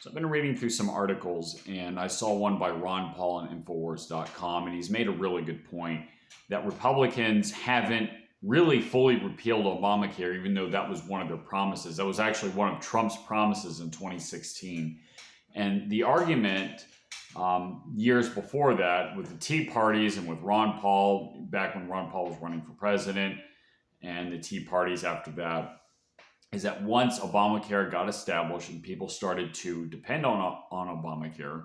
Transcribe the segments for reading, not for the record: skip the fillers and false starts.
So I've been reading through some articles, and I saw one by Ron Paul on Infowars.com, and he's made a really good point that Republicans haven't really fully repealed Obamacare, even though that was one of their promises. That was actually one of Trump's promises in 2016. And the argument years before that with the Tea Parties and with Ron Paul, back when Ron Paul was running for president, and the Tea Parties after that, is that once Obamacare got established and people started to depend on Obamacare,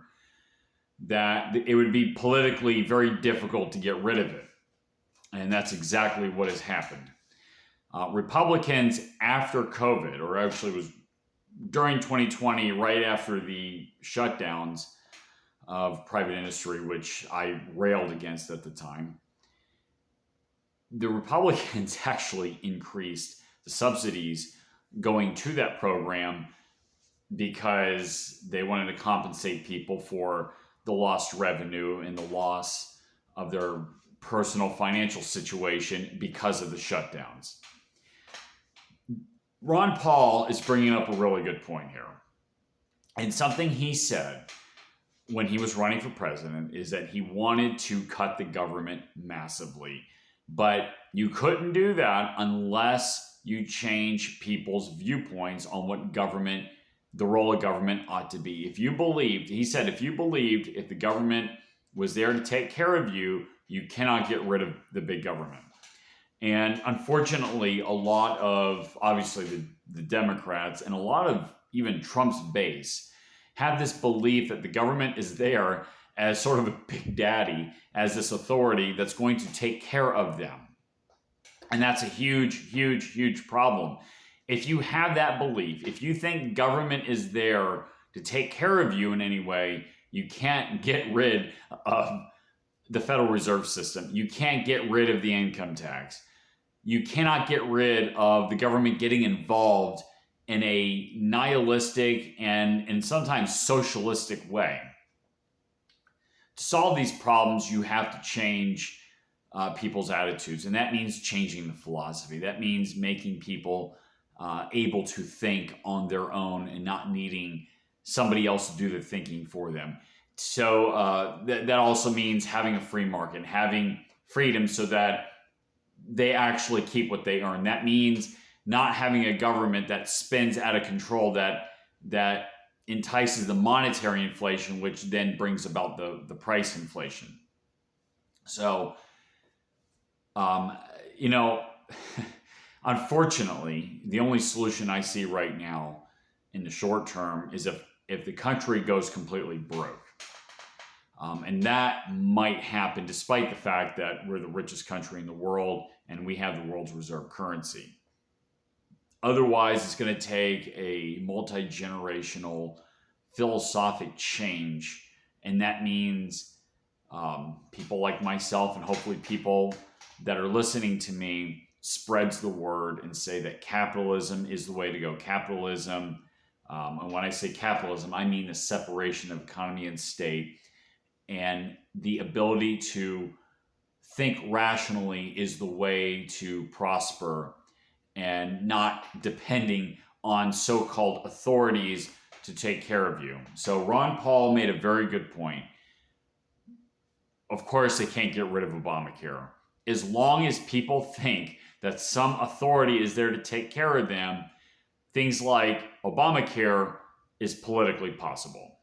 that it would be politically very difficult to get rid of it. And that's exactly what has happened. Republicans after COVID, or actually it was during 2020, right after the shutdowns of private industry, which I railed against at the time, the Republicans actually increased the subsidies going to that program because they wanted to compensate people for the lost revenue and the loss of their personal financial situation because of the shutdowns. Ron Paul is bringing up a really good point here. And something he said when he was running for president is that he wanted to cut the government massively. But you couldn't do that unless you change people's viewpoints on what government, the role of government ought to be. If you believed, he said, if the government was there to take care of you, you cannot get rid of the big government. And unfortunately, a lot of, obviously, the Democrats and a lot of even Trump's base have this belief that the government is there as sort of a big daddy, as this authority that's going to take care of them. And that's a huge, huge, huge problem. If you have that belief, if you think government is there to take care of you in any way, you can't get rid of the Federal Reserve System. You can't get rid of the income tax. You cannot get rid of the government getting involved in a nihilistic and sometimes socialistic way. To solve these problems, you have to change people's attitudes, and that means changing the philosophy. That means making people able to think on their own and not needing somebody else to do the thinking for them. So that also means having a free market, having freedom so that they actually keep what they earn. That means not having a government that spins out of control, that entices the monetary inflation, which then brings about the price inflation. So, unfortunately, the only solution I see right now in the short term is if the country goes completely broke. And that might happen despite the fact that we're the richest country in the world and we have the world's reserve currency. Otherwise, it's going to take a multi-generational philosophic change. And that means people like myself and hopefully people that are listening to me spreads the word and say that capitalism is the way to go. Capitalism, and when I say capitalism, I mean the separation of economy and state, and the ability to think rationally is the way to prosper and not depending on so-called authorities to take care of you. So Ron Paul made a very good point. Of course, they can't get rid of Obamacare. As long as people think that some authority is there to take care of them, things like Obamacare is politically possible.